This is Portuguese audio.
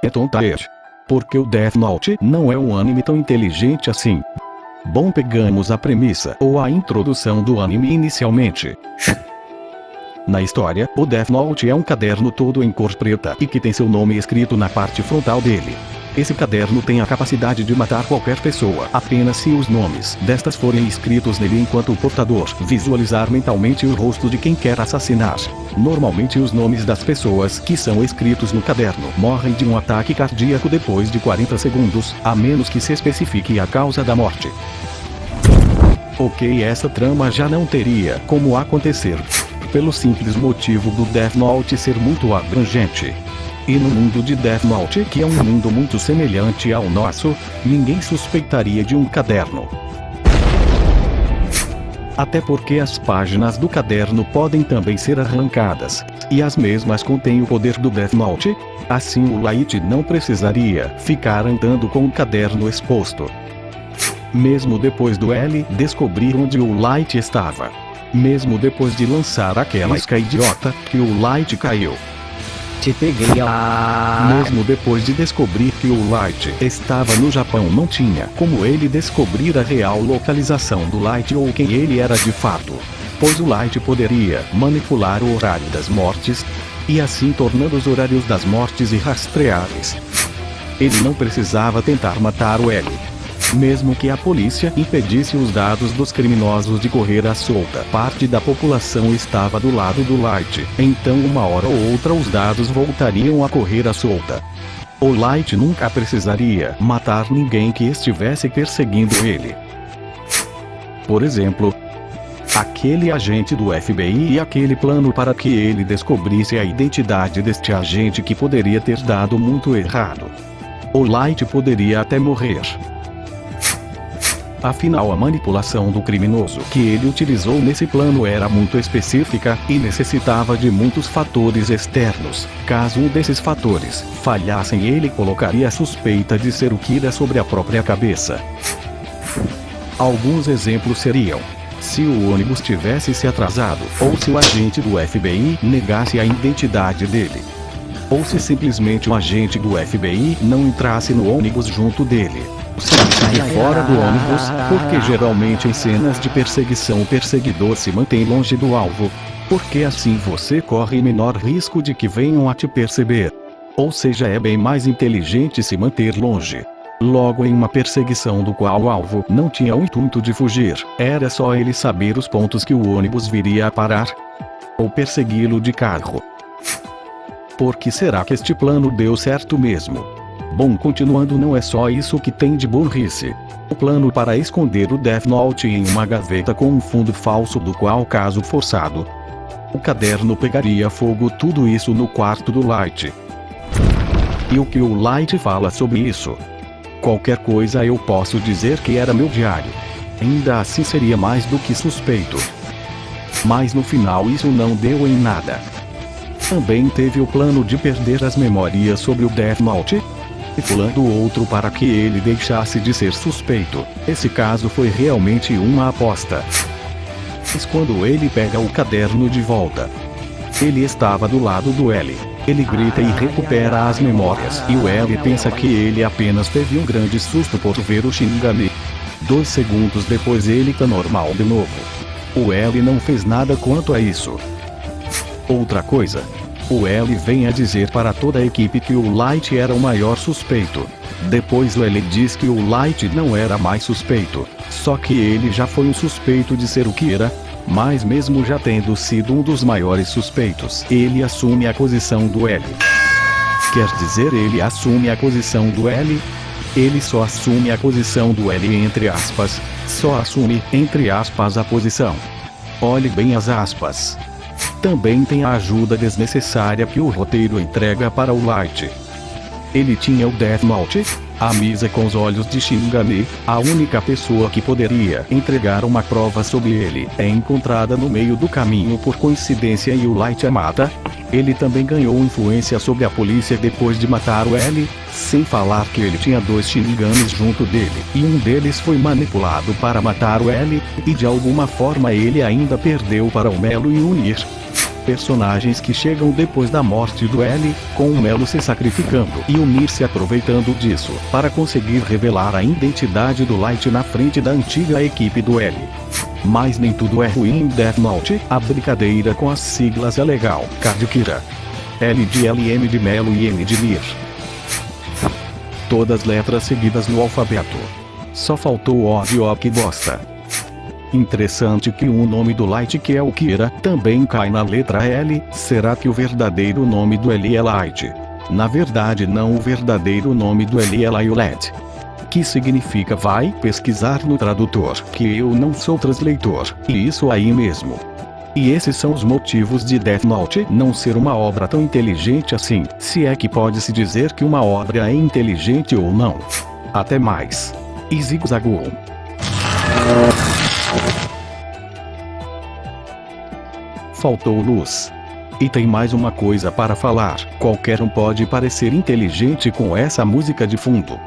É tontaer. Porque o Death Note não é um anime tão inteligente assim. Bom, pegamos a premissa ou a introdução do anime inicialmente. Na história, o Death Note é um caderno todo em cor preta e que tem seu nome escrito na parte frontal dele. Esse caderno tem a capacidade de matar qualquer pessoa apenas se os nomes destas forem escritos nele enquanto o portador visualizar mentalmente o rosto de quem quer assassinar. Normalmente os nomes das pessoas que são escritos no caderno morrem de um ataque cardíaco depois de 40 segundos, a menos que se especifique a causa da morte. Ok, essa trama já não teria como acontecer, pelo simples motivo do Death Note ser muito abrangente. E no mundo de Death Note, que é um mundo muito semelhante ao nosso, ninguém suspeitaria de um caderno. Até porque as páginas do caderno podem também ser arrancadas, e as mesmas contêm o poder do Death Note. Assim o Light não precisaria ficar andando com o caderno exposto. Mesmo depois do L descobrir onde o Light estava. Mesmo depois de lançar aquela isca idiota que o Light caiu. Te peguei Mesmo depois de descobrir que o Light estava no Japão, não tinha como ele descobrir a real localização do Light ou quem ele era de fato. Pois o Light poderia manipular o horário das mortes, e assim tornando os horários das mortes irrastreáveis. Ele não precisava tentar matar o L. Mesmo que a polícia impedisse os dados dos criminosos de correr à solta, parte da população estava do lado do Light, então uma hora ou outra os dados voltariam a correr à solta. O Light nunca precisaria matar ninguém que estivesse perseguindo ele. Por exemplo, aquele agente do FBI e aquele plano para que ele descobrisse a identidade deste agente que poderia ter dado muito errado. O Light poderia até morrer. Afinal, a manipulação do criminoso que ele utilizou nesse plano era muito específica e necessitava de muitos fatores externos. Caso um desses fatores falhassem, ele colocaria a suspeita de ser o Kira sobre a própria cabeça. Alguns exemplos seriam: se o ônibus tivesse se atrasado, ou se o agente do FBI negasse a identidade dele, ou se simplesmente o agente do FBI não entrasse no ônibus junto dele. Saísse de fora do ônibus, porque geralmente em cenas de perseguição o perseguidor se mantém longe do alvo, porque assim você corre menor risco de que venham a te perceber. Ou seja, é bem mais inteligente se manter longe. Logo, em uma perseguição do qual o alvo não tinha o intuito de fugir, era só ele saber os pontos que o ônibus viria a parar, ou persegui-lo de carro. Por que será que este plano deu certo mesmo? Bom, continuando, não é só isso que tem de burrice. O plano para esconder o Death Note em uma gaveta com um fundo falso, do qual, caso forçado, o caderno pegaria fogo, tudo isso no quarto do Light. E o que o Light fala sobre isso? Qualquer coisa eu posso dizer que era meu diário. Ainda assim seria mais do que suspeito. Mas no final isso não deu em nada. Também teve o plano de perder as memórias sobre o Death Note, manipulando o outro para que ele deixasse de ser suspeito. Esse caso foi realmente uma aposta. Mas quando ele pega o caderno de volta, ele estava do lado do L. Ele grita e recupera as memórias, e o L pensa que ele apenas teve um grande susto por ver o Shinigami. 2 segundos depois ele tá normal de novo. O L não fez nada quanto a isso. Outra coisa, o L vem a dizer para toda a equipe que o Light era o maior suspeito. Depois o L diz que o Light não era mais suspeito, só que ele já foi um suspeito de ser o Kira, mas mesmo já tendo sido um dos maiores suspeitos, ele assume a posição do L. Quer dizer, ele assume a posição do L? Ele só assume a posição do L entre aspas, só assume entre aspas a posição. Olhe bem as aspas. Também tem a ajuda desnecessária que o roteiro entrega para o Light. Ele tinha o Death Note, a Misa com os olhos de Shinigami, a única pessoa que poderia entregar uma prova sobre ele é encontrada no meio do caminho por coincidência e o Light a mata. Ele também ganhou influência sobre a polícia depois de matar o L, sem falar que ele tinha 2 Shinigamis junto dele, e um deles foi manipulado para matar o L, e de alguma forma ele ainda perdeu para o Melo e unir. Personagens que chegam depois da morte do L, com o Melo se sacrificando e o Mir se aproveitando disso, para conseguir revelar a identidade do Light na frente da antiga equipe do L. Mas nem tudo é ruim em Death Note, a brincadeira com as siglas é legal. Card Kira. L de L, M de Melo e M de Mir. Todas letras seguidas no alfabeto. Só faltou o O de O, que bosta. Interessante que o nome do Light, que é o Kira, também cai na letra L. Será que o verdadeiro nome do L é Light? Na verdade não, o verdadeiro nome do L é Liolet. Que significa vai pesquisar no tradutor, que eu não sou translator, e isso aí mesmo. E esses são os motivos de Death Note não ser uma obra tão inteligente assim, se é que pode-se dizer que uma obra é inteligente ou não. Até mais. E Zigzagoon. Faltou luz. E tem mais uma coisa para falar: qualquer um pode parecer inteligente com essa música de fundo.